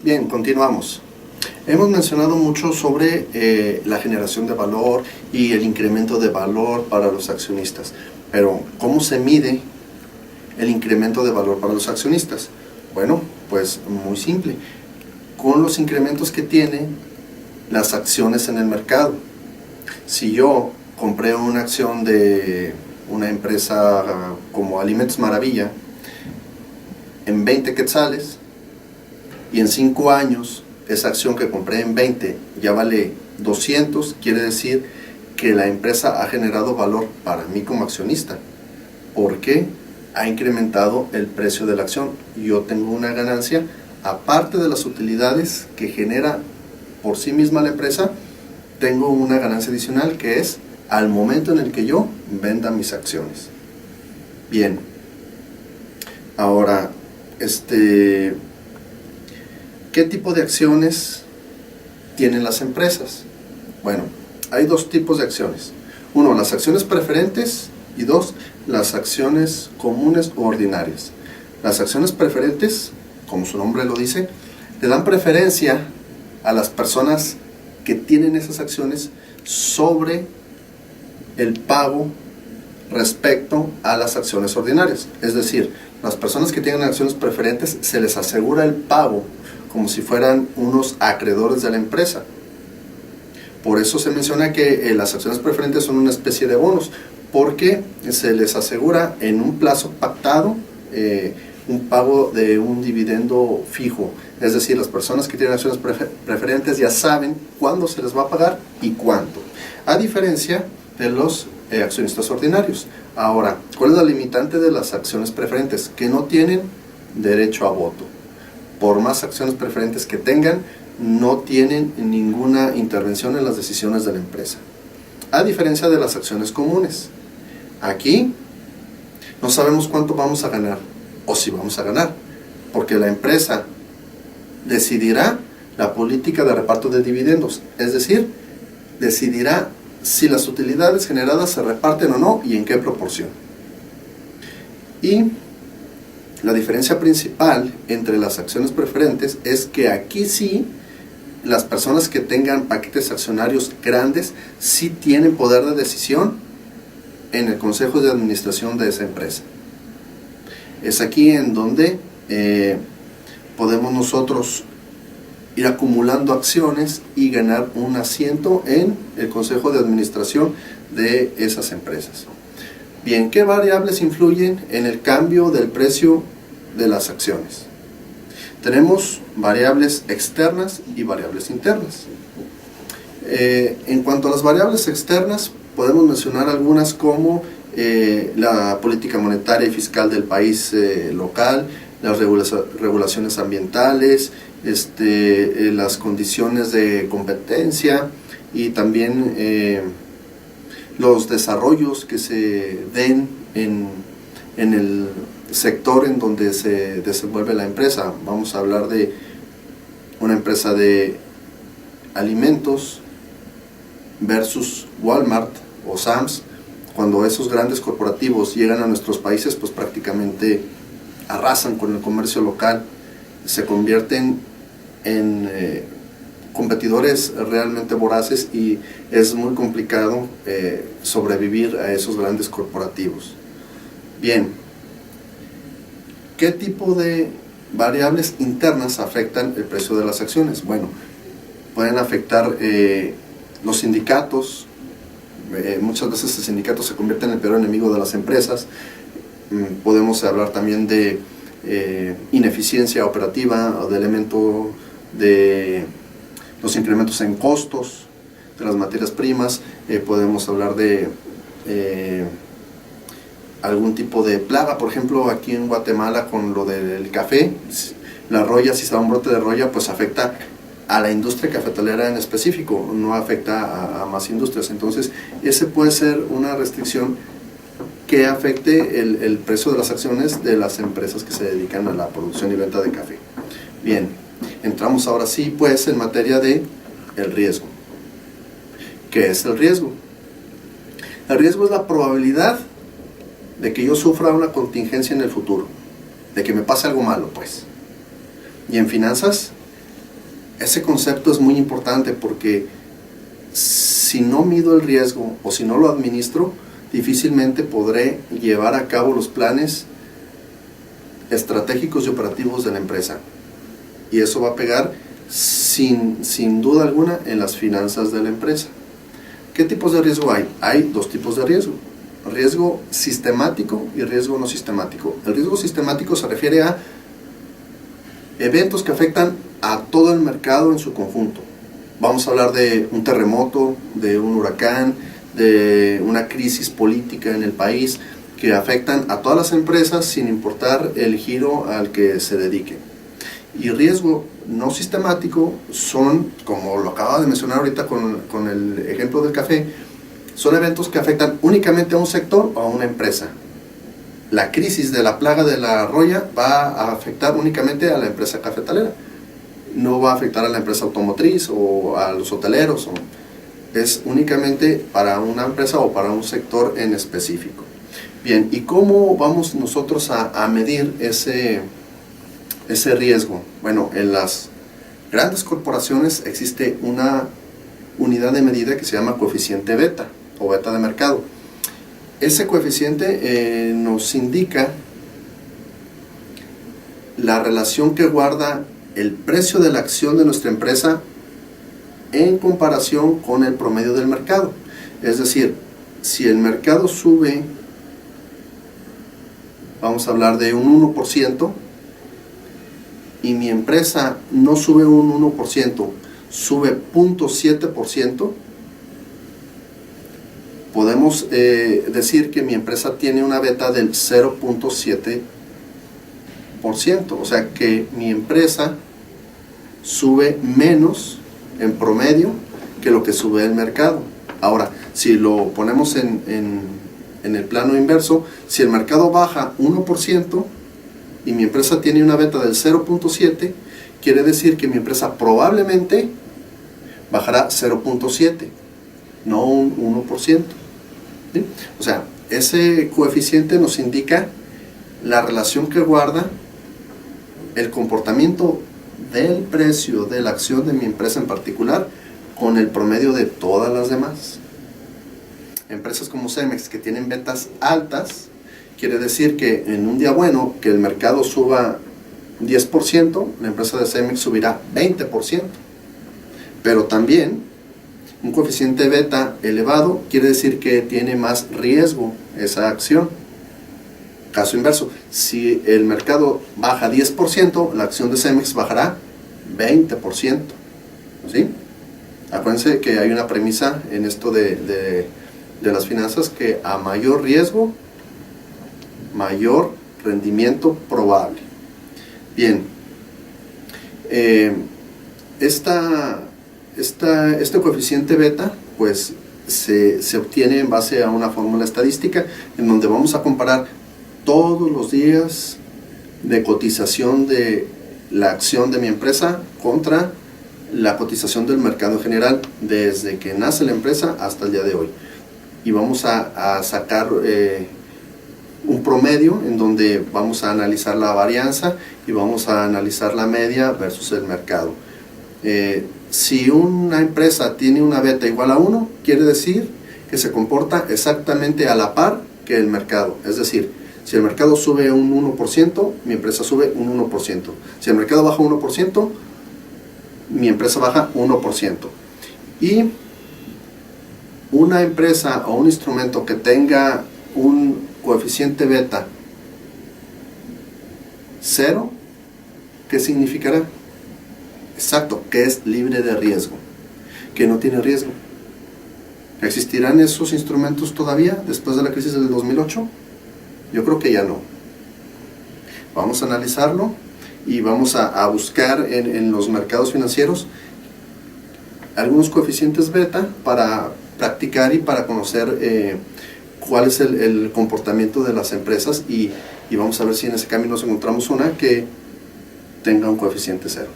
Bien, continuamos. Hemos mencionado mucho sobre la generación de valor y el incremento de valor para los accionistas. Pero, ¿cómo se mide el incremento de valor para los accionistas? Bueno, pues muy simple. Con los incrementos que tienen las acciones en el mercado. Si yo compré una acción de una empresa como Alimentos Maravilla en 20 quetzales y en 5 años esa acción que compré en 20 ya vale 200, quiere decir que la empresa ha generado valor para mí como accionista, porque ha incrementado el precio de la acción. Yo tengo una ganancia, aparte de las utilidades que genera por sí misma la empresa, tengo una ganancia adicional que es al momento en el que yo venda mis acciones. Bien, ahora, ¿qué tipo de acciones tienen las empresas? Bueno, hay dos tipos de acciones. Uno, las acciones preferentes, y dos, las acciones comunes o ordinarias. Las acciones preferentes, como su nombre lo dice, le dan preferencia a las personas que tienen esas acciones sobre el pago respecto a las acciones ordinarias. Es decir, las personas que tienen acciones preferentes se les asegura el pago como si fueran unos acreedores de la empresa. Por eso se menciona que las acciones preferentes son una especie de bonos, porque se les asegura en un plazo pactado un pago de un dividendo fijo. Es decir, las personas que tienen acciones preferentes ya saben cuándo se les va a pagar y cuánto, a diferencia de los accionistas ordinarios. Ahora, ¿cuál es la limitante de las acciones preferentes? Que no tienen derecho a voto. Por más acciones preferentes que tengan, no tienen ninguna intervención en las decisiones de la empresa, a diferencia de las acciones comunes. Aquí no sabemos cuánto vamos a ganar o si vamos a ganar, porque la empresa decidirá la política de reparto de dividendos, es decir, decidirá si las utilidades generadas se reparten o no y en qué proporción. Y la diferencia principal entre las acciones preferentes es que aquí sí, las personas que tengan paquetes accionarios grandes sí tienen poder de decisión en el consejo de administración de esa empresa. Es aquí en donde podemos nosotros ir acumulando acciones y ganar un asiento en el consejo de administración de esas empresas. Bien, ¿qué variables influyen en el cambio del precio de las acciones? Tenemos variables externas y variables internas. En cuanto a las variables externas, podemos mencionar algunas como la política monetaria y fiscal del país local, las regulaciones ambientales, las condiciones de competencia y también los desarrollos que se den en el sector en donde se desenvuelve la empresa. Vamos a hablar de una empresa de alimentos versus Walmart o Sam's. Cuando esos grandes corporativos llegan a nuestros países, pues prácticamente arrasan con el comercio local, se convierten en competidores realmente voraces y es muy complicado sobrevivir a esos grandes corporativos. Bien, ¿qué tipo de variables internas afectan el precio de las acciones? Bueno, pueden afectar los sindicatos. Muchas veces el sindicato se convierte en el peor enemigo de las empresas. Podemos hablar también de ineficiencia operativa o de elemento de los incrementos en costos de las materias primas. Podemos hablar de algún tipo de plaga, por ejemplo aquí en Guatemala con lo del café, la roya, si se da un brote de roya, pues afecta a la industria cafetalera en específico, no afecta a más industrias. Entonces ese puede ser una restricción que afecte el precio de las acciones de las empresas que se dedican a la producción y venta de café. Bien, entramos ahora sí pues en materia de el riesgo. ¿Qué es el riesgo? El riesgo es la probabilidad de que yo sufra una contingencia en el futuro, de que me pase algo malo pues. Y en finanzas, ese concepto es muy importante porque si no mido el riesgo o si no lo administro, difícilmente podré llevar a cabo los planes estratégicos y operativos de la empresa. Y eso va a pegar sin duda alguna en las finanzas de la empresa. ¿Qué tipos de riesgo hay? Hay dos tipos de riesgo: riesgo sistemático y riesgo no sistemático. El riesgo sistemático se refiere a eventos que afectan a todo el mercado en su conjunto. Vamos a hablar de un terremoto, de un huracán, de una crisis política en el país que afectan a todas las empresas sin importar el giro al que se dediquen. Y riesgo no sistemático son, como lo acaba de mencionar ahorita con el ejemplo del café, son eventos que afectan únicamente a un sector o a una empresa. La crisis de la plaga de la roya va a afectar únicamente a la empresa cafetalera, no va a afectar a la empresa automotriz o a los hoteleros, es únicamente para una empresa o para un sector en específico. Bien, ¿y cómo vamos nosotros a medir ese riesgo? Bueno, en las grandes corporaciones existe una unidad de medida que se llama coeficiente beta o beta de mercado. Ese coeficiente nos indica la relación que guarda el precio de la acción de nuestra empresa en comparación con el promedio del mercado. Es decir, si el mercado sube, vamos a hablar de un 1%, y mi empresa no sube un 1%, sube 0.7%, podemos decir que mi empresa tiene una beta del 0.7%, o sea que mi empresa sube menos en promedio que lo que sube el mercado. Ahora, si lo ponemos en el plano inverso, si el mercado baja 1% y mi empresa tiene una beta del 0.7, quiere decir que mi empresa probablemente bajará 0.7, no un 1%. ¿Sí? O sea, ese coeficiente nos indica la relación que guarda el comportamiento del precio de la acción de mi empresa en particular con el promedio de todas las demás. Empresas como Cemex que tienen betas altas, quiere decir que en un día bueno, que el mercado suba 10%, la empresa de Cemex subirá 20%. Pero también un coeficiente beta elevado quiere decir que tiene más riesgo esa acción. Caso inverso, si el mercado baja 10%, la acción de Cemex bajará 20%. ¿Sí? Acuérdense que hay una premisa en esto de las finanzas, que a mayor riesgo, mayor rendimiento probable. Bien, este coeficiente beta pues se obtiene en base a una fórmula estadística en donde vamos a comparar todos los días de cotización de la acción de mi empresa contra la cotización del mercado en general desde que nace la empresa hasta el día de hoy. Y vamos a sacar un promedio en donde vamos a analizar la varianza y vamos a analizar la media versus el mercado. Si una empresa tiene una beta igual a 1, quiere decir que se comporta exactamente a la par que el mercado. Es decir, si el mercado sube un 1%, mi empresa sube un 1%. Si el mercado baja 1%, mi empresa baja 1%. Y una empresa o un instrumento que tenga un coeficiente beta 0, ¿qué significará? Exacto, que es libre de riesgo, que no tiene riesgo. ¿Existirán esos instrumentos todavía después de la crisis del 2008? Yo creo que ya no. Vamos a analizarlo y vamos a buscar en los mercados financieros algunos coeficientes beta para practicar y para conocer cuál es el comportamiento de las empresas y vamos a ver si en ese camino nos encontramos una que tenga un coeficiente 0.